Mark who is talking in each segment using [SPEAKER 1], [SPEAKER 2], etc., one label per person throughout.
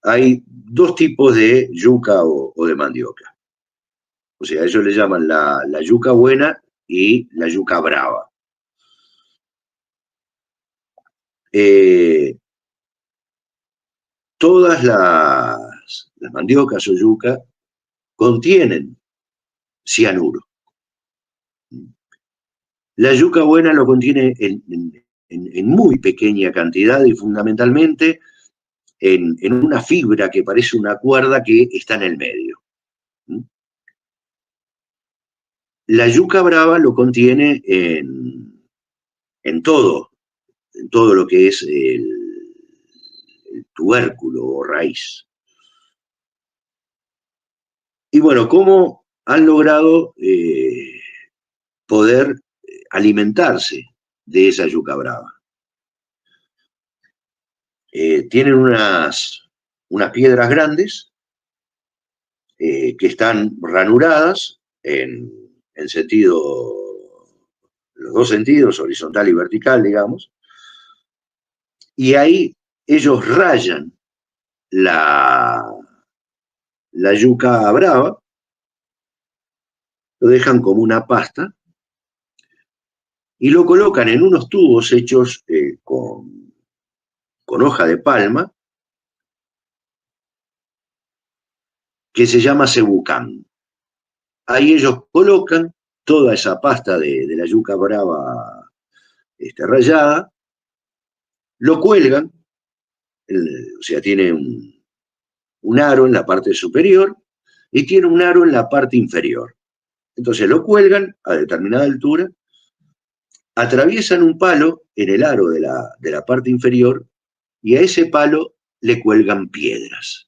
[SPEAKER 1] hay dos tipos de yuca o de mandioca. O sea, ellos le llaman la yuca buena y la yuca brava. Eh, todas las mandiocas o yuca contienen cianuro. La yuca buena lo contiene en muy pequeña cantidad y fundamentalmente en una fibra que parece una cuerda que está en el medio. La yuca brava lo contiene en todo lo que es el tubérculo o raíz. Y bueno, ¿cómo han logrado poder alimentarse de esa yuca brava? Tienen unas piedras grandes que están ranuradas en sentido, los dos sentidos, horizontal y vertical, digamos, y ahí ellos rayan la, la yuca brava, lo dejan como una pasta y lo colocan en unos tubos hechos con hoja de palma que se llama cebucán. Ahí ellos colocan toda esa pasta de la yuca brava rallada, lo cuelgan, o sea, tiene un aro en la parte superior y tiene un aro en la parte inferior. Entonces lo cuelgan a determinada altura, atraviesan un palo en el aro de la parte inferior y a ese palo le cuelgan piedras.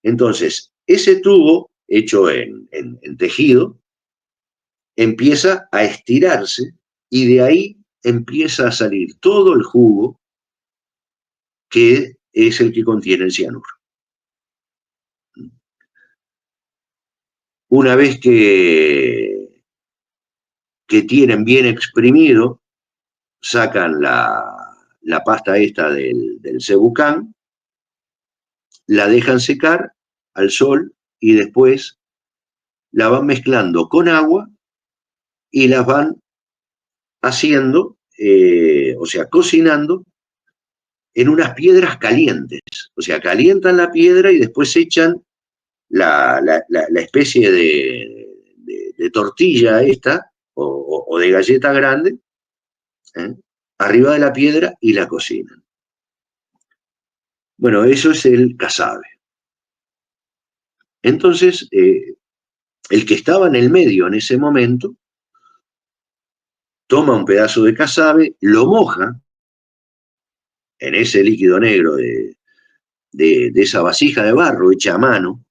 [SPEAKER 1] Entonces, ese tubo hecho en tejido empieza a estirarse y de ahí empieza a salir todo el jugo que es el que contiene el cianuro. Una vez que tienen bien exprimido, sacan la pasta esta del cebucán, la dejan secar al sol y después la van mezclando con agua y las van haciendo, o sea, cocinando en unas piedras calientes. O sea, calientan la piedra y después echan la especie de tortilla esta o de galleta grande ¿eh? Arriba de la piedra y la cocinan. Bueno, eso es el casabe. Entonces, el que estaba en el medio en ese momento toma un pedazo de casabe, lo moja en ese líquido negro de esa vasija de barro hecha a mano,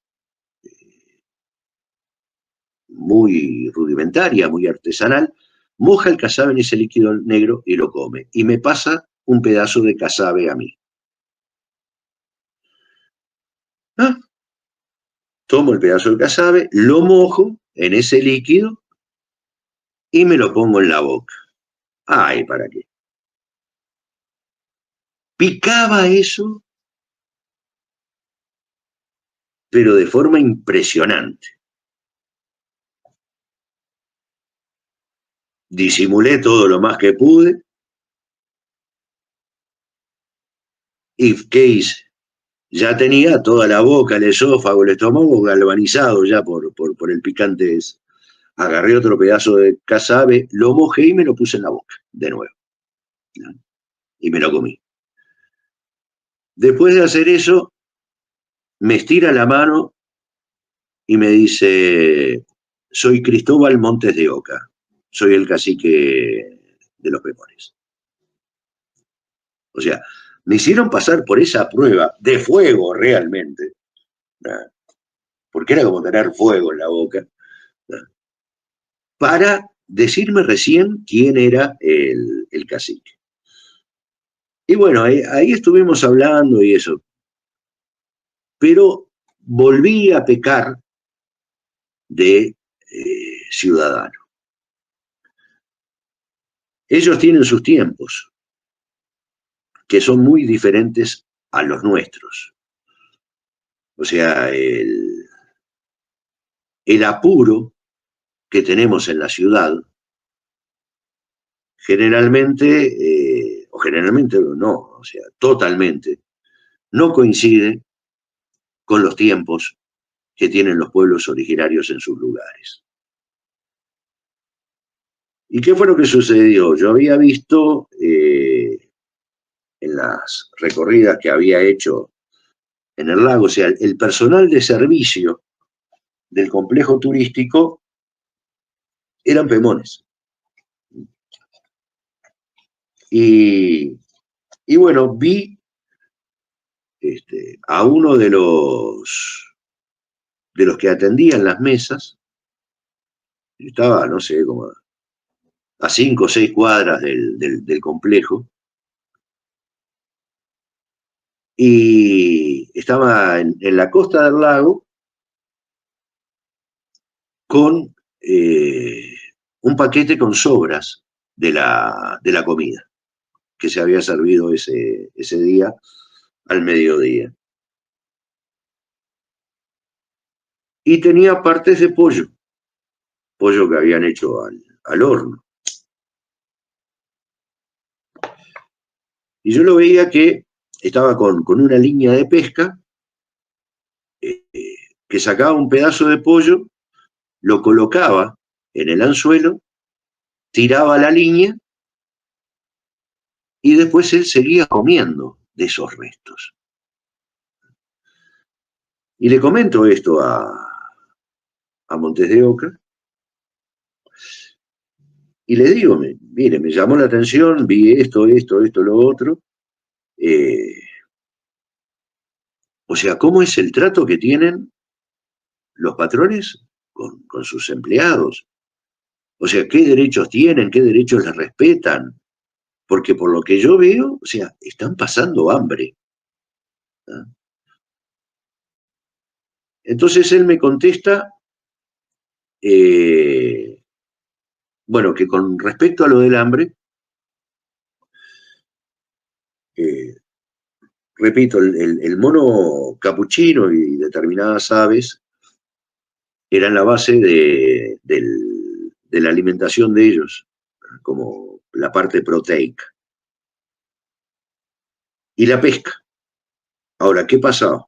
[SPEAKER 1] muy rudimentaria, muy artesanal, moja el casabe en ese líquido negro y lo come. Y me pasa un pedazo de casabe a mí. ¿Ah? Tomo el pedazo de casabe, lo mojo en ese líquido y me lo pongo en la boca. Ay, ¿para qué? Picaba eso, pero de forma impresionante. Disimulé todo lo más que pude. ¿Y qué hice? Ya tenía toda la boca, el esófago, el estómago galvanizado ya por el picante ese. Agarré otro pedazo de casabe, lo mojé y me lo puse en la boca, de nuevo. ¿No? Y me lo comí. Después de hacer eso, me estira la mano y me dice, soy Cristóbal Montes de Oca, soy el cacique de los Pepones. O sea, me hicieron pasar por esa prueba de fuego realmente, ¿no? Porque era como tener fuego en la boca, ¿no? Para decirme recién quién era el cacique. Y bueno, ahí estuvimos hablando y eso, pero volví a pecar de ciudadano. Ellos tienen sus tiempos, que son muy diferentes a los nuestros. O sea, el apuro que tenemos en la ciudad, o generalmente no, o sea, totalmente, no coincide con los tiempos que tienen los pueblos originarios en sus lugares. ¿Y qué fue lo que sucedió? Yo había visto en las recorridas que había hecho en el lago, o sea, el personal de servicio del complejo turístico eran pemones. Y, y bueno, vi a uno de los que atendían las mesas, estaba, no sé, como a 5 o 6 cuadras del complejo, y estaba en la costa del lago con un paquete con sobras de la comida que se había servido ese día al mediodía. Y tenía partes de pollo que habían hecho al horno. Y yo lo veía que estaba con una línea de pesca, eh, que sacaba un pedazo de pollo, lo colocaba en el anzuelo, tiraba la línea y después él seguía comiendo de esos restos. Y le comento esto a Montes de Oca y le digo, mire, me llamó la atención, vi esto, lo otro. eh, o sea, ¿cómo es el trato que tienen los patrones con sus empleados? O sea, ¿qué derechos tienen? ¿Qué derechos les respetan? Porque por lo que yo veo, o sea, están pasando hambre. ¿Ah? Entonces él me contesta, eh, bueno, que con respecto a lo del hambre, eh, repito, el mono capuchino y determinadas aves eran la base de la alimentación de ellos, como la parte proteica. Y la pesca. Ahora, ¿qué pasaba?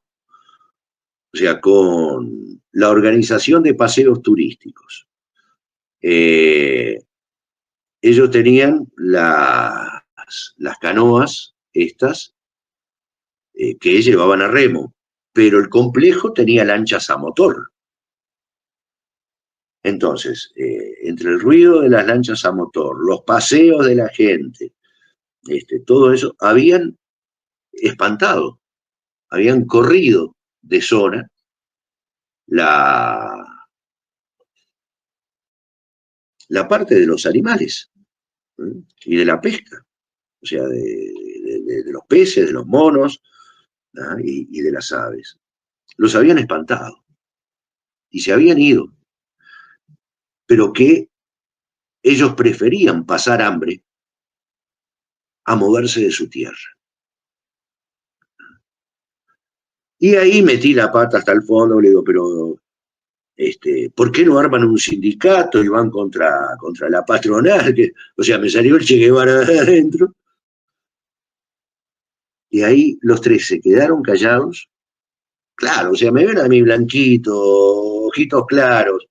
[SPEAKER 1] O sea, con la organización de paseos turísticos. Eh, Ellos tenían las canoas estas, que llevaban a remo, pero el complejo tenía lanchas a motor. Entonces, entre el ruido de las lanchas a motor, los paseos de la gente, todo eso, habían espantado, habían corrido de zona la, la parte de los animales, ¿eh? Y de la pesca, o sea, de los peces, de los monos, ¿ah? Y de las aves. Los habían espantado y se habían ido, pero que ellos preferían pasar hambre a moverse de su tierra. Y ahí metí la pata hasta el fondo, le digo, pero ¿por qué no arman un sindicato y van contra la patronal? O sea, me salió el Che Guevara de adentro. Y ahí los tres se quedaron callados. Claro, o sea, me ven a mí blanquito, ojitos claros.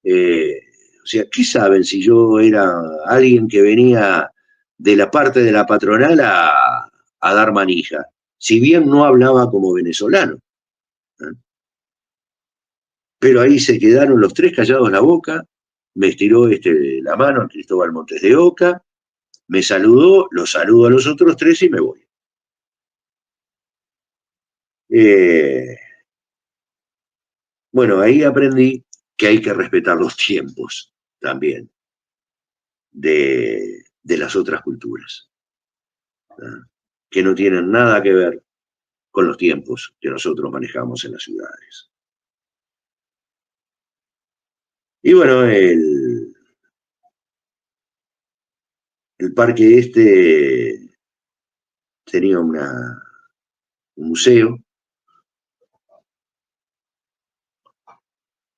[SPEAKER 1] Eh, o sea, ¿qué saben si yo era alguien que venía de la parte de la patronal a dar manija? Si bien no hablaba como venezolano. ¿Eh? Pero ahí se quedaron los tres callados la boca, me estiró la mano a Cristóbal Montes de Oca, me saludó, los saludo a los otros tres y me voy. Eh, bueno, ahí aprendí que hay que respetar los tiempos también de las otras culturas, ¿no? Que no tienen nada que ver con los tiempos que nosotros manejamos en las ciudades. Y bueno, el parque tenía un museo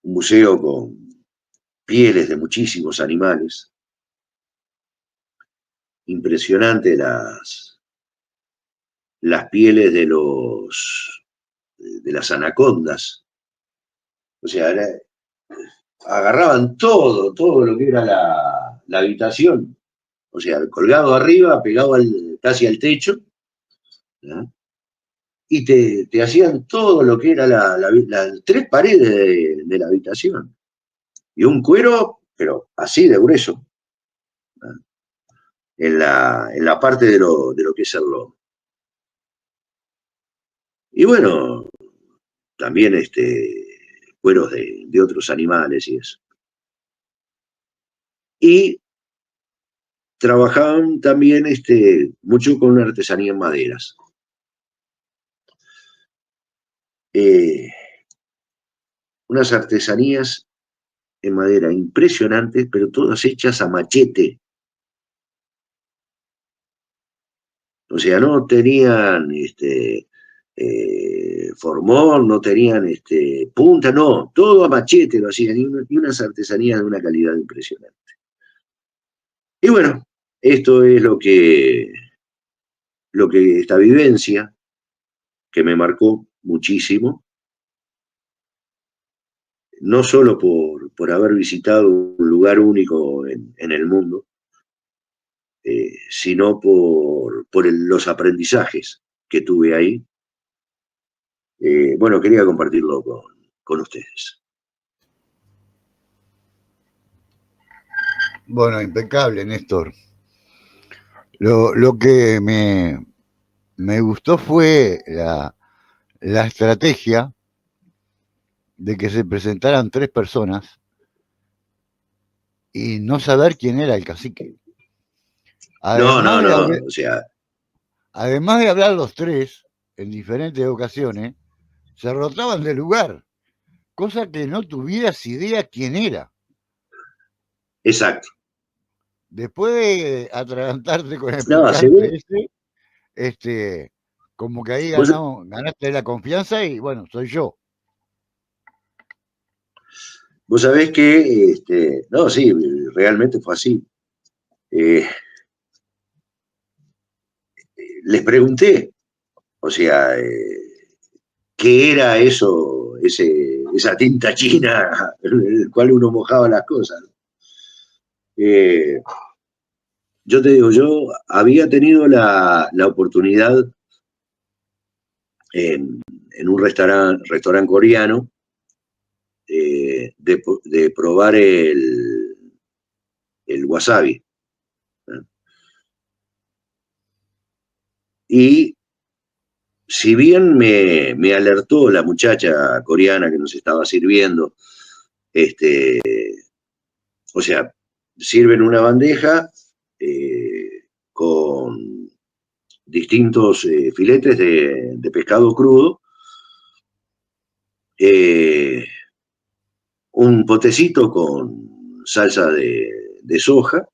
[SPEAKER 1] un museo con pieles de muchísimos animales. Impresionante las pieles de las anacondas. O sea, agarraban todo lo que era la habitación. O sea, colgado arriba, pegado casi al techo, ¿no? Y te hacían todo lo que era las 3 paredes de la habitación. Y un cuero, pero así de grueso, ¿no? En la parte de lo que es el lomo. Y bueno, también cueros de otros animales y eso. Y trabajaban también mucho con artesanía en maderas. Eh, unas artesanías en madera impresionantes, pero todas hechas a machete. O sea, no tenían formón, no tenían punta, no, todo a machete lo hacían, y unas artesanías de una calidad impresionante. Y bueno, esto es lo que esta vivencia, que me marcó muchísimo, no solo por haber visitado un lugar único en el mundo, sino por los aprendizajes que tuve ahí. Bueno, quería compartirlo con ustedes.
[SPEAKER 2] Bueno, impecable, Néstor. Lo que me gustó fue la estrategia de que se presentaran 3 personas y no saber quién era el cacique.
[SPEAKER 1] No, no,
[SPEAKER 2] Además de,
[SPEAKER 1] no,
[SPEAKER 2] hablar,
[SPEAKER 1] o sea,
[SPEAKER 2] además de hablar los 3 en diferentes ocasiones, se rotaban de lugar, cosa que no tuvieras idea quién era.
[SPEAKER 1] exacto.
[SPEAKER 2] Después de atragantarte con el
[SPEAKER 1] No, se ve,
[SPEAKER 2] picante ese, como que ahí
[SPEAKER 1] vos,
[SPEAKER 2] ganaste la confianza y bueno, soy yo.
[SPEAKER 1] vos sabés que, no, sí, realmente fue así. Eh, les pregunté, o sea, qué era eso, esa tinta china en el cual uno mojaba las cosas. Eh, yo te digo, yo había tenido la oportunidad en un restaurante coreano de probar el wasabi. ¿Eh? Y si bien me alertó la muchacha coreana que nos estaba sirviendo, este, o sea, sirven una bandeja con distintos filetes de pescado crudo, eh, un potecito con salsa de soja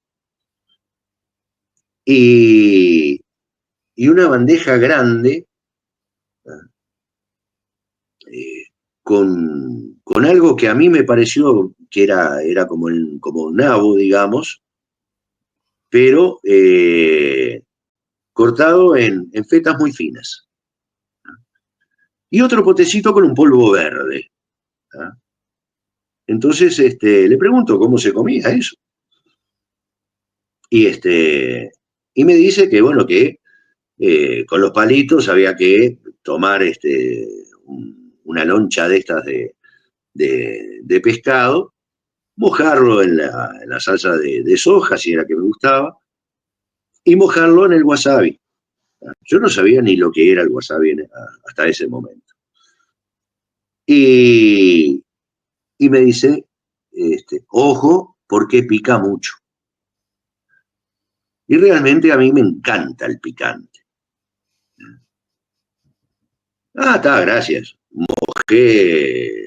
[SPEAKER 1] y, y una bandeja grande eh, con algo que a mí me pareció que era como nabo, digamos, pero cortado en fetas muy finas. Y otro potecito con un polvo verde. ¿Ah? Entonces le pregunto cómo se comía eso. Y, y me dice que, bueno, que con los palitos había que tomar una loncha de estas de pescado, mojarlo en la salsa de soja, si era que me gustaba, y mojarlo en el wasabi. Yo no sabía ni lo que era el wasabi hasta ese momento. Y, y me dice, ojo, porque pica mucho. Y realmente a mí me encanta el picante. Ah, está, gracias.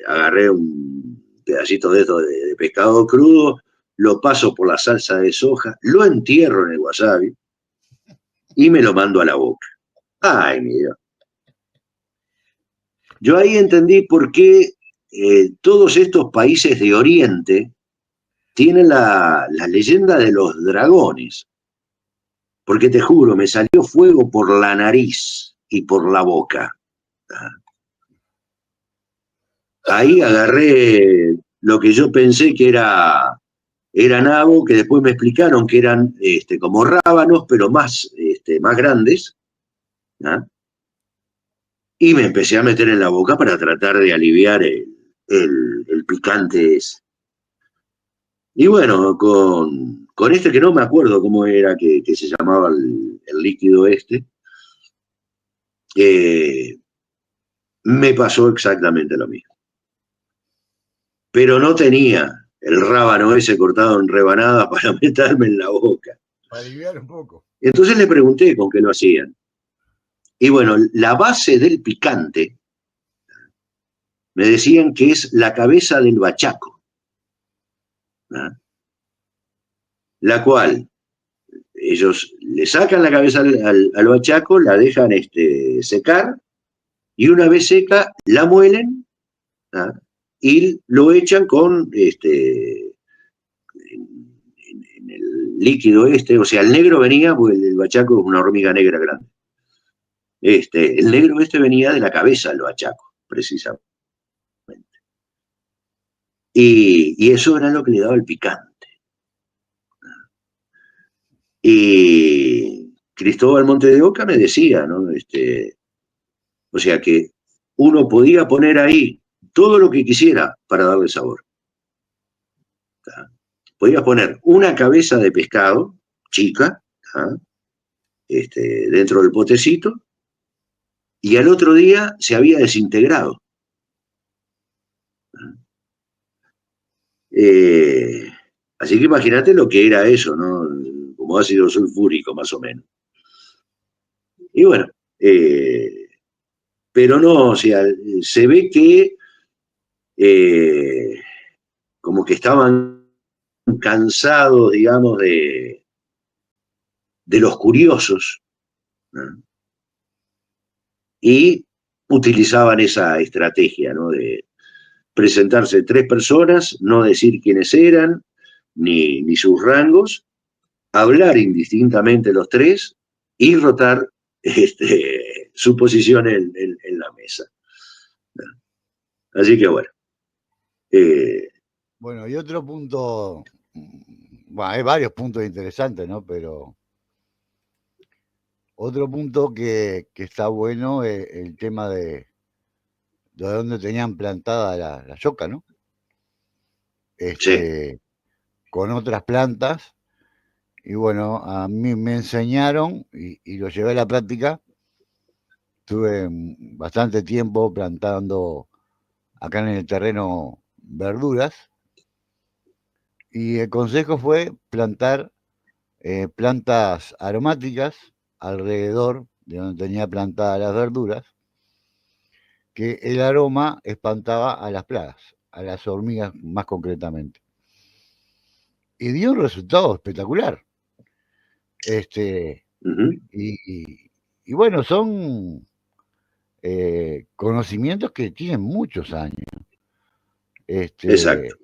[SPEAKER 1] Agarré un pedacito de esto de pescado crudo, lo paso por la salsa de soja, lo entierro en el wasabi y me lo mando a la boca. Ay, mi Dios. Yo ahí entendí por qué todos estos países de Oriente tienen la leyenda de los dragones, porque te juro, me salió fuego por la nariz y por la boca. Ahí agarré lo que yo pensé que era nabo, que después me explicaron que eran como rábanos, pero más grandes, ¿ah? Y me empecé a meter en la boca para tratar de aliviar el picante ese. Y bueno, con este que no me acuerdo cómo era que se llamaba el líquido este, me pasó exactamente lo mismo. Pero no tenía el rábano ese cortado en rebanadas para meterme en la boca.
[SPEAKER 2] Para aliviar un poco.
[SPEAKER 1] Entonces le pregunté con qué lo hacían. Y bueno, la base del picante, me decían que es la cabeza del bachaco, ¿ah? La cual ellos le sacan la cabeza al bachaco, la dejan secar, y una vez seca, la muelen, ¿ah? Y lo echan en el líquido o sea, el negro venía, porque el bachaco es una hormiga negra grande. El negro venía de la cabeza del bachaco, precisamente. Y eso era lo que le daba el picante. Y Cristóbal Monte de Oca me decía, ¿no? O sea que uno podía poner ahí todo lo que quisiera para darle sabor. ¿Tá? Podías poner una cabeza de pescado, chica, ¿tá? Dentro del potecito, y al otro día se había desintegrado. Eh, Así que imagínate lo que era eso, ¿no? Como ácido sulfúrico, más o menos. Y bueno, pero no, o sea, se ve que eh, como que estaban cansados, digamos, de los curiosos, ¿no? Y utilizaban esa estrategia, ¿no? De presentarse 3 personas, no decir quiénes eran, ni sus rangos, hablar indistintamente los tres y rotar su posición en la mesa. Así que bueno.
[SPEAKER 2] Bueno, y otro punto, bueno, hay varios puntos interesantes, ¿no? Pero otro punto que está bueno es el tema de dónde tenían plantada la yuca, ¿no?
[SPEAKER 1] Sí.
[SPEAKER 2] Con otras plantas. Y bueno, a mí me enseñaron y lo llevé a la práctica. Tuve bastante tiempo plantando acá en el terreno verduras. Y el consejo fue plantar plantas aromáticas alrededor de donde tenía plantadas las verduras, que el aroma espantaba a las plagas, a las hormigas más concretamente. Y dio un resultado espectacular. Y bueno, son conocimientos que tienen muchos años.
[SPEAKER 1] Exacto.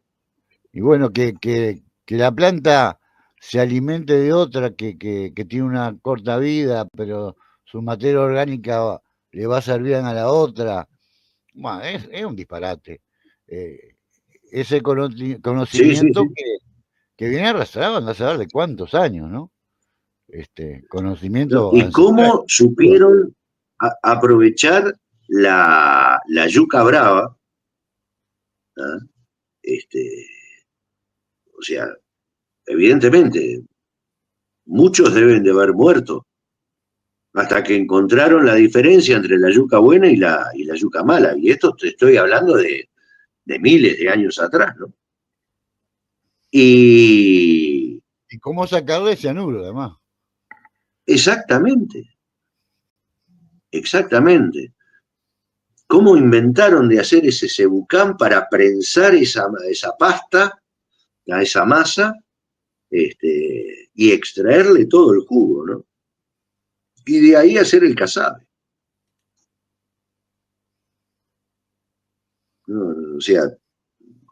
[SPEAKER 2] Y bueno, que la planta se alimente de otra que tiene una corta vida, pero su materia orgánica le va a servir a la otra. Bueno, es un disparate. Ese
[SPEAKER 1] Sí, sí,
[SPEAKER 2] conocimiento
[SPEAKER 1] sí.
[SPEAKER 2] que viene arrastrado, anda a saber de cuántos años, ¿no?
[SPEAKER 1] ¿No?
[SPEAKER 2] Conocimiento
[SPEAKER 1] ¿Y
[SPEAKER 2] ancestral.
[SPEAKER 1] cómo supieron aprovechar la yuca brava? ¿Ah? O sea, evidentemente, muchos deben de haber muerto hasta que encontraron la diferencia entre la yuca buena y la yuca mala. Y esto te estoy hablando de miles de años atrás, ¿no? Y
[SPEAKER 2] ¿Y cómo sacarle cianuro, además?
[SPEAKER 1] exactamente, exactamente. ¿Cómo inventaron de hacer ese cebucán para prensar esa pasta, esa masa, y extraerle todo el jugo, ¿no? Y de ahí hacer el casabe. No, no, O sea,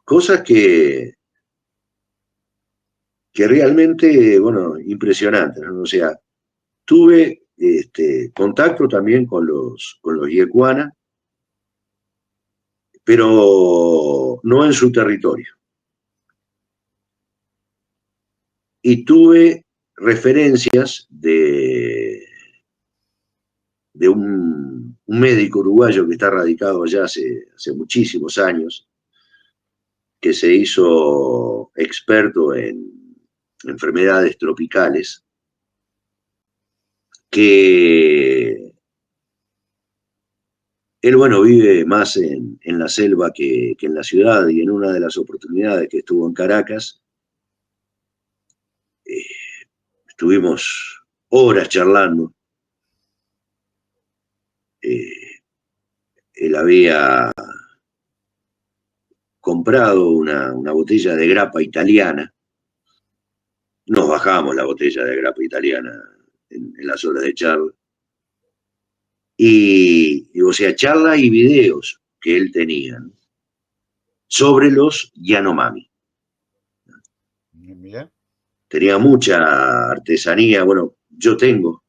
[SPEAKER 1] cosas que realmente, bueno, impresionantes, ¿no? O sea, tuve contacto también con los yecuana, pero no en su territorio. Y tuve referencias de un médico uruguayo que está radicado allá hace muchísimos años, que se hizo experto en enfermedades tropicales, que él, bueno, vive más en la selva que en la ciudad, y en una de las oportunidades que estuvo en Caracas, eh, estuvimos horas charlando. Eh, Él había comprado una botella de grapa italiana, nos bajamos la botella de grapa italiana en las horas de charla, o sea, charla y videos que él tenía, ¿no?, sobre los Yanomami.
[SPEAKER 2] Mira.
[SPEAKER 1] Tenía mucha artesanía, bueno, yo tengo,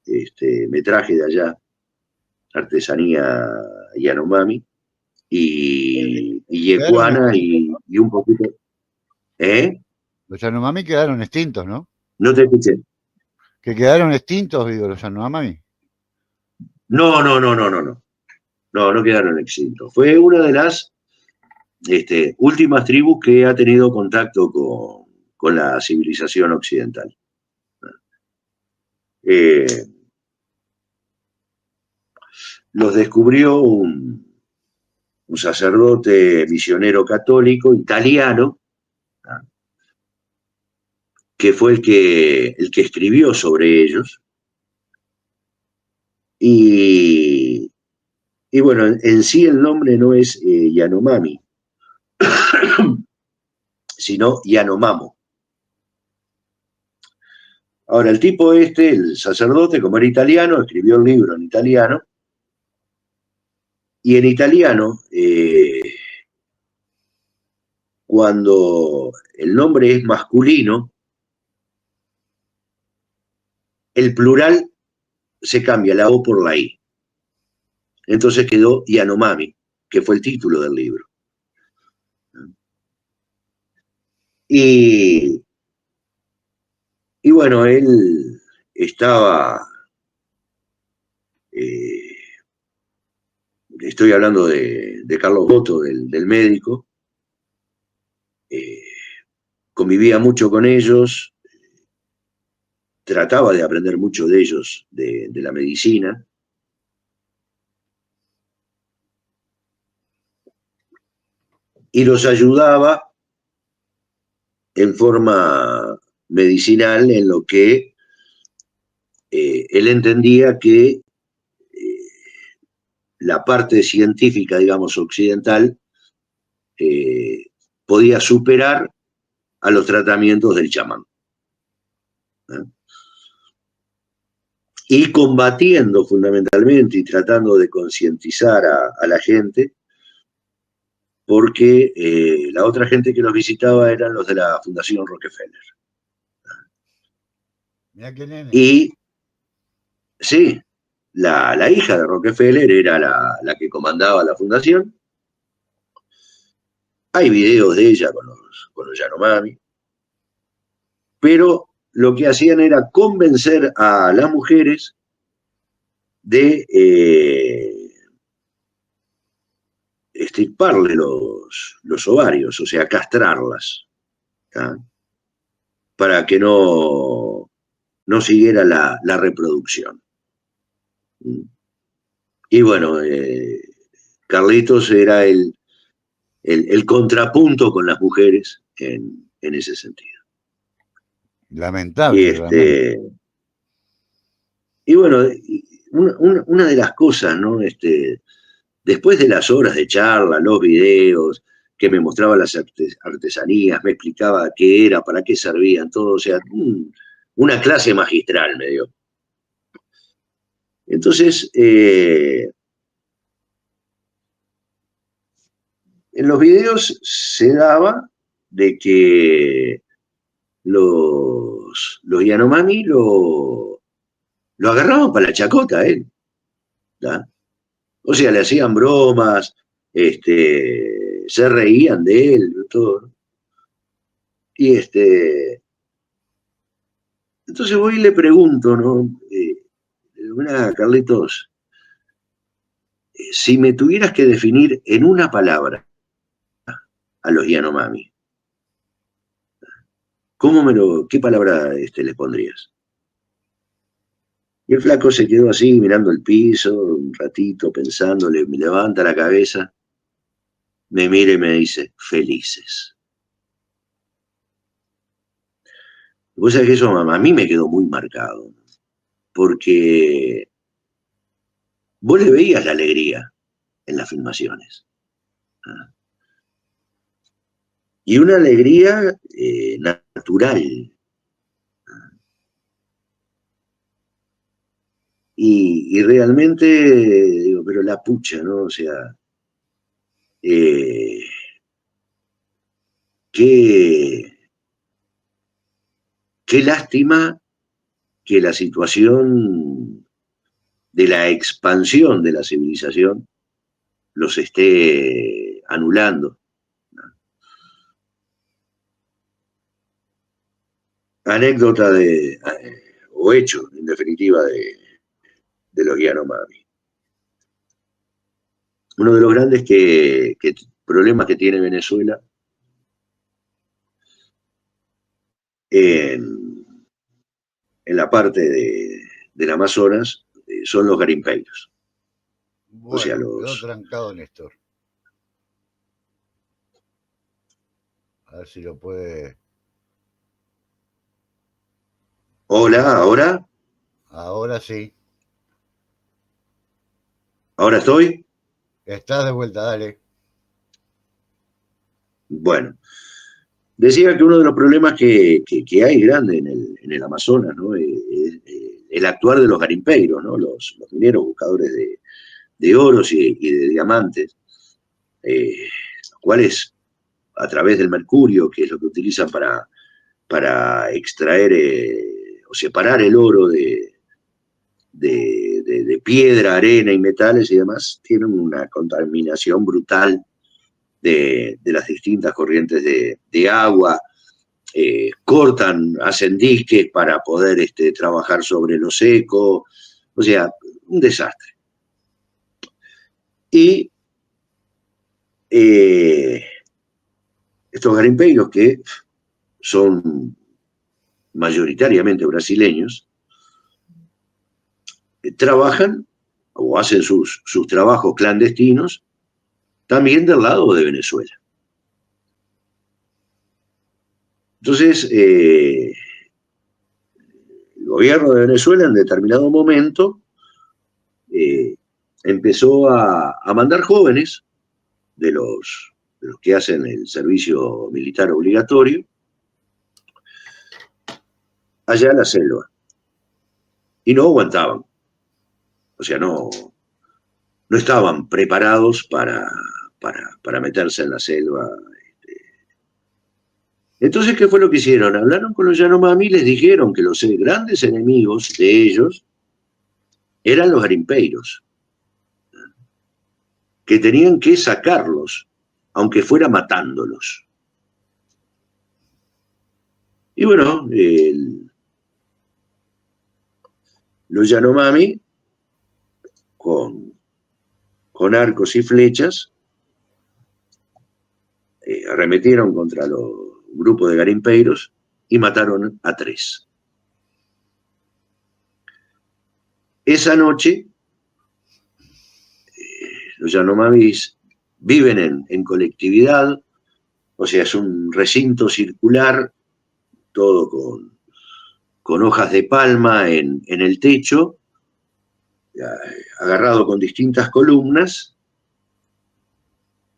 [SPEAKER 1] me traje de allá artesanía Yanomami y
[SPEAKER 2] Quedaron
[SPEAKER 1] yecuana
[SPEAKER 2] extintos, ¿no?
[SPEAKER 1] y un poquito. ¿Eh?
[SPEAKER 2] Los Yanomami quedaron extintos, ¿no?
[SPEAKER 1] No te escuché.
[SPEAKER 2] Que quedaron extintos, digo, los Yanomami.
[SPEAKER 1] No, no, no, no, no, no. No, no quedaron extintos. Fue una de las últimas tribus que ha tenido contacto con la civilización occidental. Eh, los descubrió un sacerdote misionero católico italiano, que fue el que escribió sobre ellos. Y, y bueno, en sí el nombre no es Yanomami, sino Yanomamo. Ahora, el tipo el sacerdote, como era italiano, escribió el libro en italiano, y en italiano, cuando el nombre es masculino, el plural se cambia la O por la I. Entonces quedó Yanomami, que fue el título del libro. Y, y bueno, él estaba, eh, estoy hablando de Carlos Boto, del médico, eh, convivía mucho con ellos, trataba de aprender mucho de ellos, de la medicina, y los ayudaba en forma medicinal en lo que él entendía que la parte científica, digamos, occidental, eh, podía superar a los tratamientos del chamán. ¿Eh? Y combatiendo fundamentalmente y tratando de concientizar a la gente, porque la otra gente que los visitaba eran los de la Fundación Rockefeller.
[SPEAKER 2] Mira qué nene.
[SPEAKER 1] Y sí, la hija de Rockefeller era la que comandaba la fundación. Hay videos de ella con los Yanomami, pero lo que hacían era convencer a las mujeres de extirparle los ovarios, o sea, castrarlas, ¿tá?, para que no siguiera la reproducción. Y bueno, Carlitos era el contrapunto con las mujeres en ese sentido. Y,
[SPEAKER 2] Lamentable, realmente.
[SPEAKER 1] y bueno, una de las cosas, ¿no? Después de las horas de charla, los videos, que me mostraba las artesanías, me explicaba qué era, para qué servían, todo, o sea, una clase magistral me dio. Entonces, En los videos se daba de que los Yanomami lo agarraban para la chacota a él. ¿Da? O sea, le hacían bromas, se reían de él, todo. Y entonces voy y le pregunto, ¿no? Carlitos, si me tuvieras que definir en una palabra a los Yanomami, ¿qué palabra le pondrías? Y el flaco se quedó así, mirando el piso, un ratito, pensando, me levanta la cabeza, me mira y me dice, felices. Vos sabés que eso a mí me quedó muy marcado, porque vos le veías la alegría en las filmaciones. ¿Ah? Y una alegría natural. Y realmente, digo, pero la pucha, ¿no? O sea, eh, qué, qué lástima que la situación de la expansión de la civilización los esté anulando. Anécdota o hecho, en definitiva, de los Yanomami. Uno de los grandes problemas que tiene Venezuela en, en la parte del Amazonas son los garimpeiros. O sea,
[SPEAKER 2] Bueno, quedó trancado Néstor. A ver si lo puede.
[SPEAKER 1] Hola, ¿ahora?
[SPEAKER 2] Ahora sí.
[SPEAKER 1] ¿Ahora estoy?
[SPEAKER 2] Estás de vuelta, dale.
[SPEAKER 1] Bueno, decía que uno de los problemas que hay grande en el Amazonas, ¿no? El actuar de los garimpeiros, ¿no? Los mineros buscadores de oros y de diamantes, los cuales a través del mercurio, que es lo que utilizan para extraer o separar el oro de piedra, arena y metales y demás, tienen una contaminación brutal de las distintas corrientes de agua, hacen disques para poder trabajar sobre lo seco, o sea, un desastre. Y estos garimpeiros que son mayoritariamente brasileños, trabajan o hacen sus trabajos clandestinos también del lado de Venezuela. Entonces, el gobierno de Venezuela en determinado momento empezó a mandar jóvenes de los que hacen el servicio militar obligatorio allá a la selva. Y no aguantaban. O sea, no estaban preparados para meterse en la selva. Entonces, ¿qué fue lo que hicieron? Hablaron con los Yanomami y les dijeron que los grandes enemigos de ellos eran los garimpeiros, que tenían que sacarlos, aunque fuera matándolos. Y bueno, los Yanomami, con arcos y flechas, arremetieron contra los grupos de garimpeiros y mataron a 3. Esa noche, los Yanomamis viven en colectividad, o sea, es un recinto circular, todo con hojas de palma en el techo, agarrado con distintas columnas,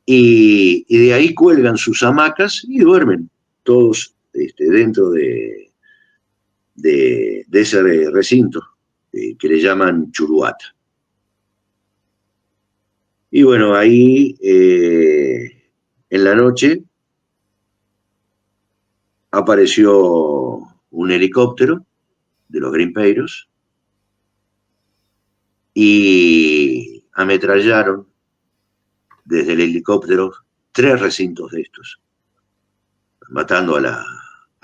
[SPEAKER 1] y de ahí cuelgan sus hamacas y duermen todos dentro de ese recinto que le llaman Churuata. Y bueno, ahí en la noche apareció un helicóptero de los Grimpeiros y ametrallaron desde el helicóptero 3 recintos de estos, matando a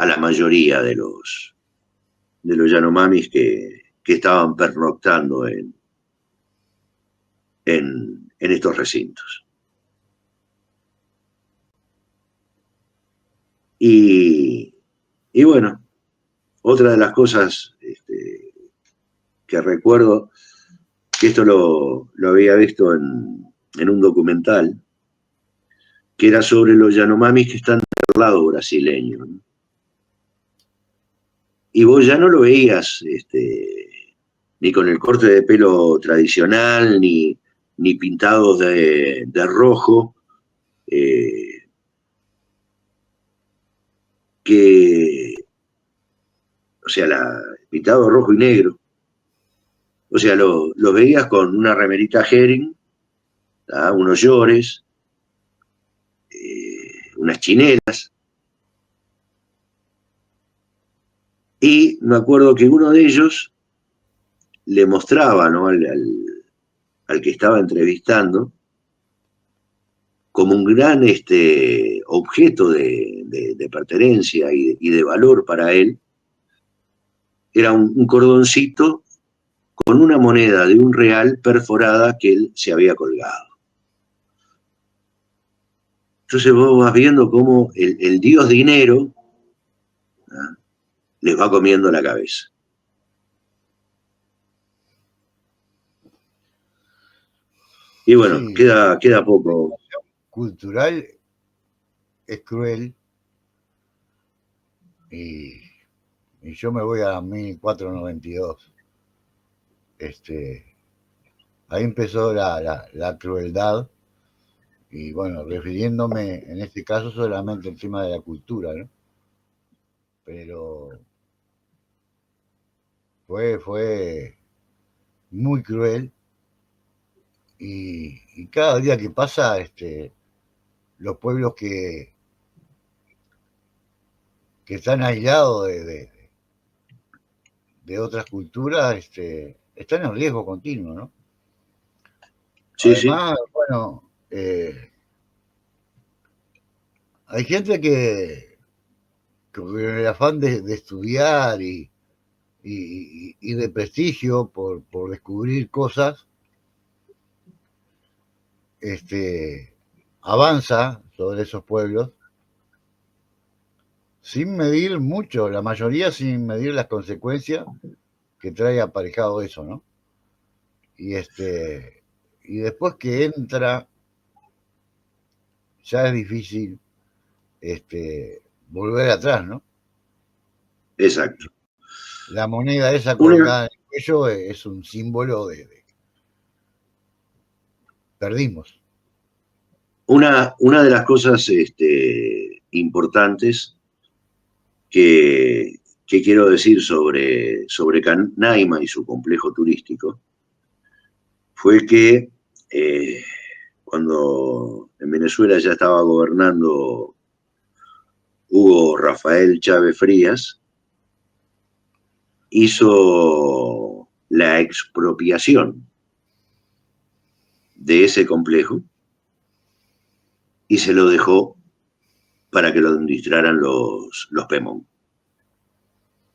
[SPEAKER 1] la mayoría de los Yanomamis que estaban pernoctando en estos recintos. Y bueno, otra de las cosas que recuerdo, que esto lo había visto en un documental, que era sobre los Yanomamis que están del lado brasileño, ¿no? Y vos ya no lo veías ni con el corte de pelo tradicional, ni pintados de rojo, eh, que, o sea, pintado rojo y negro. O sea, lo veías con una remerita Hering, ¿tá? Unos llores, unas chinelas. Y me acuerdo que uno de ellos le mostraba, ¿no?, al que estaba entrevistando como un gran objeto de pertenencia y de valor para él. Era un cordoncito con una moneda de $1 perforada que él se había colgado. Entonces vos vas viendo cómo el dios dinero, ¿ah?, les va comiendo la cabeza. Y bueno,
[SPEAKER 2] Sí,
[SPEAKER 1] queda poco.
[SPEAKER 2] cultural es cruel y yo me voy a 1492. Ahí empezó la crueldad y bueno, refiriéndome en este caso solamente al tema de la cultura, ¿no? Pero fue muy cruel y cada día que pasa, los pueblos que están aislados de otras culturas, están en riesgo continuo, ¿no?
[SPEAKER 1] Sí, sí,
[SPEAKER 2] Además, bueno, hay gente que con el afán de estudiar y de prestigio por descubrir cosas, avanza sobre esos pueblos sin medir mucho, la mayoría sin medir las consecuencias que trae aparejado eso, ¿no? Y y después que entra, ya es difícil volver atrás, ¿no?
[SPEAKER 1] exacto.
[SPEAKER 2] La moneda esa
[SPEAKER 1] Una,
[SPEAKER 2] colgada en el cuello es un símbolo de perdimos.
[SPEAKER 1] una de las cosas importantes que quiero decir sobre Canaima y su complejo turístico fue que cuando en Venezuela ya estaba gobernando Hugo Rafael Chávez Frías, hizo la expropiación de ese complejo y se lo dejó para que lo administraran los Pemón,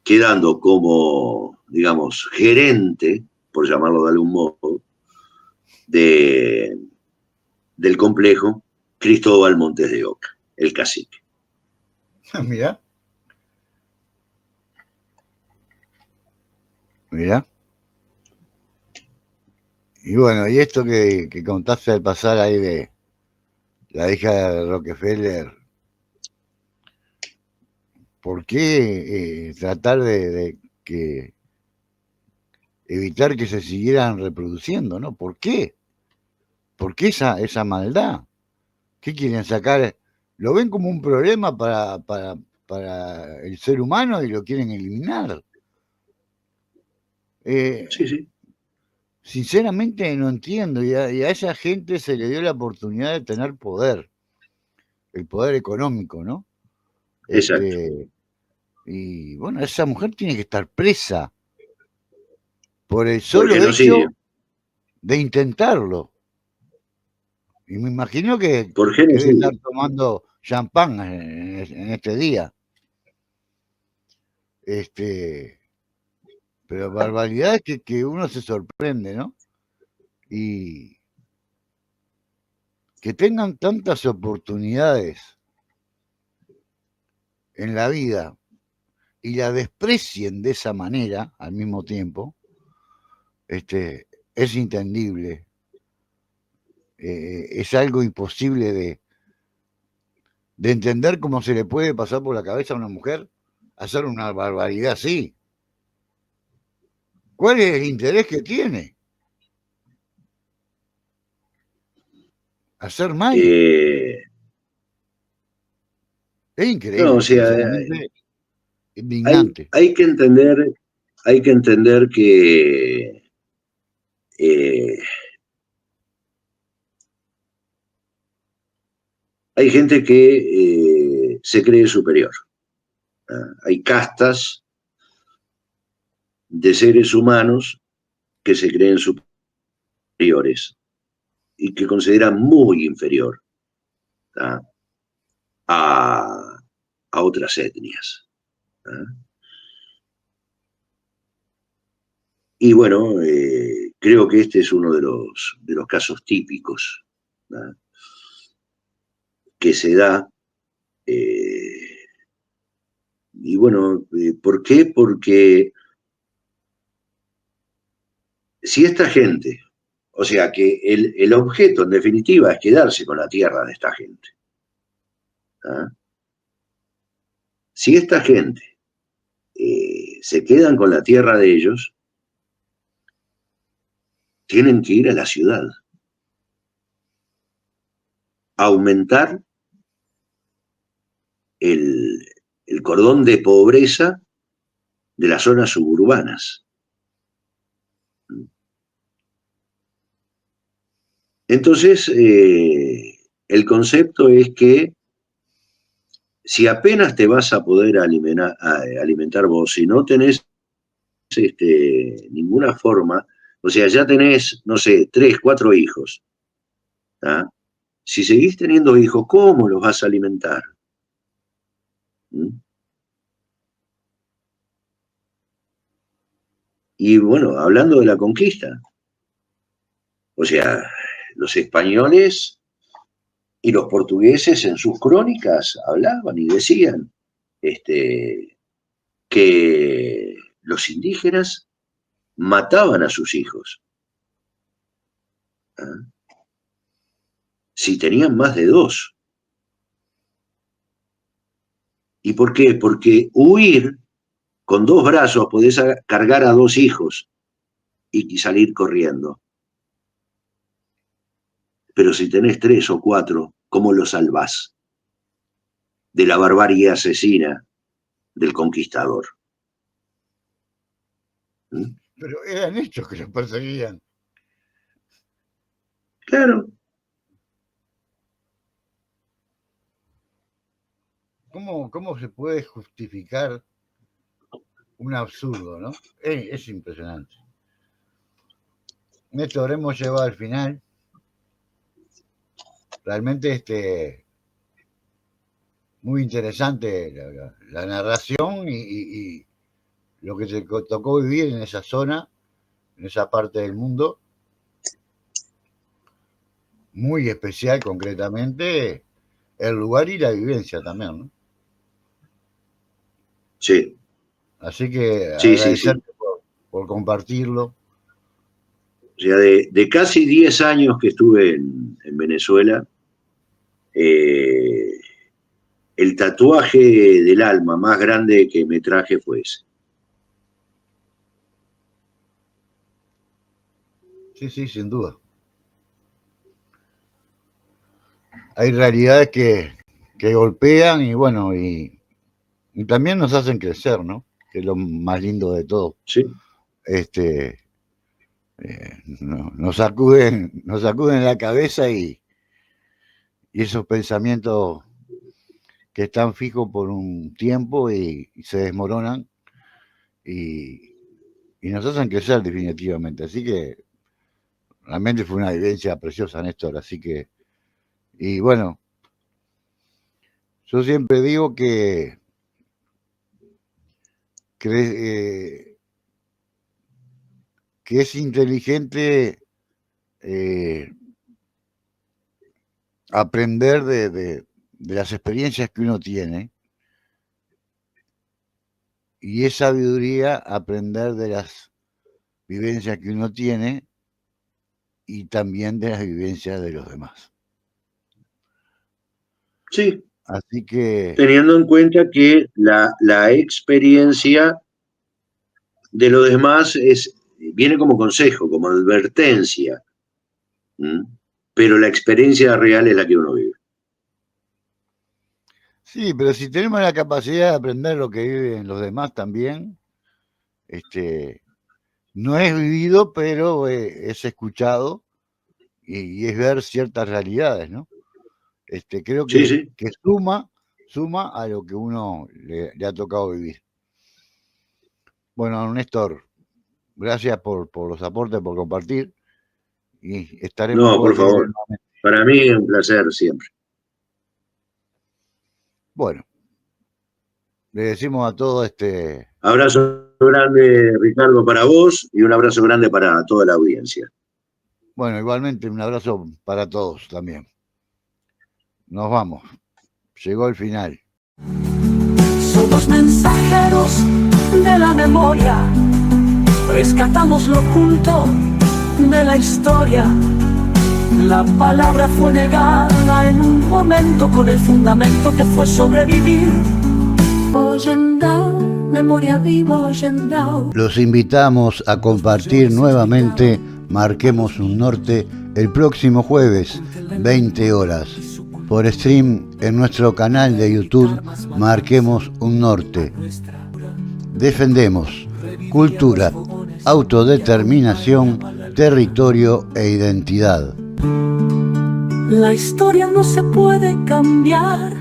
[SPEAKER 1] quedando como, digamos, gerente, por llamarlo de algún modo, de, del complejo, Cristóbal Montes de Oca, el cacique.
[SPEAKER 2] Mirá, mirá. Y bueno, y esto que contaste al pasar ahí de la hija de Rockefeller, ¿por qué tratar de que evitar que se siguieran reproduciendo, ¿no? ¿Por qué? ¿Por qué esa maldad? ¿Qué quieren sacar? Lo ven como un problema para el ser humano y lo quieren eliminar.
[SPEAKER 1] Sí, sí.
[SPEAKER 2] Sinceramente no entiendo y a esa gente se le dio la oportunidad de tener poder. el poder económico, ¿no?
[SPEAKER 1] Exacto.
[SPEAKER 2] Y bueno, esa mujer tiene que estar presa por el
[SPEAKER 1] Por
[SPEAKER 2] solo
[SPEAKER 1] genocidio.
[SPEAKER 2] hecho de intentarlo. Y me imagino que
[SPEAKER 1] Por
[SPEAKER 2] debe estar
[SPEAKER 1] genocidio.
[SPEAKER 2] tomando champán en este día. Pero barbaridad es que uno se sorprende, ¿no? Y que tengan tantas oportunidades en la vida y la desprecien de esa manera al mismo tiempo, es entendible. Es algo imposible de entender cómo se le puede pasar por la cabeza a una mujer hacer una barbaridad así. ¿Cuál es el interés que tiene? Hacer mal.
[SPEAKER 1] Eh,
[SPEAKER 2] Es
[SPEAKER 1] no, o
[SPEAKER 2] increíble,
[SPEAKER 1] sea,
[SPEAKER 2] sinceramente, indignante.
[SPEAKER 1] hay que entender que eh, hay gente que se cree superior. Hay castas de seres humanos que se creen superiores y que consideran muy inferior ¿tá? a, a otras etnias. ¿tá? Y bueno, creo que este es uno de los casos típicos ¿tá? Que se da. Eh, y bueno, ¿por qué? Porque si esta gente, o sea que el objeto en definitiva es quedarse con la tierra de esta gente. ¿tá? Si esta gente se quedan con la tierra de ellos, tienen que ir a la ciudad, a aumentar el, el cordón de pobreza de las zonas suburbanas. Entonces, el concepto es que si apenas te vas a poder alimentar vos, si no tenés ninguna forma, o sea, ya tenés, no sé, 3, 4 hijos, ¿tá? Si seguís teniendo hijos, ¿cómo los vas a alimentar? ¿Mm? Y bueno, hablando de la conquista, o sea, los españoles y los portugueses en sus crónicas hablaban y decían que los indígenas mataban a sus hijos. ¿ah? Si tenían más de dos. ¿Y por qué? Porque huir con 2 brazos podés cargar a 2 hijos y salir corriendo. Pero si tenés 3 o 4, ¿cómo los salvás de la barbarie asesina del conquistador? ¿Mm?
[SPEAKER 2] Pero eran ellos que los perseguían.
[SPEAKER 1] Claro.
[SPEAKER 2] ¿Cómo se puede justificar un absurdo, no? Es impresionante. Néstor, hemos llegado al final. Realmente muy interesante la narración y lo que te tocó vivir en esa zona, en esa parte del mundo. Muy especial concretamente el lugar y la vivencia también, ¿no?
[SPEAKER 1] Sí,
[SPEAKER 2] Así que
[SPEAKER 1] sí, sí, sí.
[SPEAKER 2] agradecerte por compartirlo.
[SPEAKER 1] O sea, de casi 10 años que estuve en Venezuela, eh, el tatuaje del alma más grande que me traje fue ese.
[SPEAKER 2] Sí, sí, sin duda. Hay realidades que golpean y bueno, y también nos hacen crecer, ¿no? Que es lo más lindo de todo.
[SPEAKER 1] Sí,
[SPEAKER 2] Este, nos sacuden la cabeza y esos pensamientos que están fijos por un tiempo y se desmoronan y nos hacen crecer definitivamente. Así que realmente fue una vivencia preciosa, Néstor. Así que, y bueno, yo siempre digo que es inteligente aprender de las experiencias que uno tiene, y es sabiduría aprender de las vivencias que uno tiene y también de las vivencias de los demás.
[SPEAKER 1] Sí.
[SPEAKER 2] Así que...
[SPEAKER 1] Teniendo en cuenta que la experiencia de los demás viene como consejo, como advertencia, pero la experiencia real es la que uno vive.
[SPEAKER 2] Sí, pero si tenemos la capacidad de aprender lo que viven los demás también, no es vivido, pero es escuchado y es ver ciertas realidades, ¿no? Creo que,
[SPEAKER 1] Sí.
[SPEAKER 2] que suma a lo que uno le ha tocado vivir. Bueno, Néstor, gracias por los aportes, por compartir, y estaremos
[SPEAKER 1] No, por
[SPEAKER 2] por tener
[SPEAKER 1] favor.
[SPEAKER 2] nuevamente.
[SPEAKER 1] Para mí es un placer siempre.
[SPEAKER 2] Bueno, le decimos a todos
[SPEAKER 1] Abrazo grande, Ricardo, para vos y un abrazo grande para toda la audiencia.
[SPEAKER 2] Bueno, igualmente un abrazo para todos también. Nos vamos. Llegó el final.
[SPEAKER 3] Somos mensajeros de la memoria, rescatamos lo oculto de la historia. La palabra fue negada en un momento con el fundamento que fue sobrevivir. Oyendao, memoria viva, Oyendao.
[SPEAKER 2] Los invitamos a compartir nuevamente Marquemos un Norte el próximo jueves, 20 horas, por stream en nuestro canal de YouTube Marquemos un Norte. Defendemos cultura, autodeterminación, territorio e identidad.
[SPEAKER 3] La historia no se puede cambiar,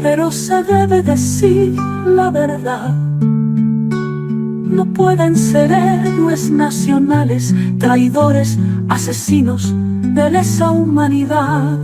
[SPEAKER 3] pero se debe decir la verdad. No pueden ser héroes nacionales, traidores, asesinos de lesa humanidad.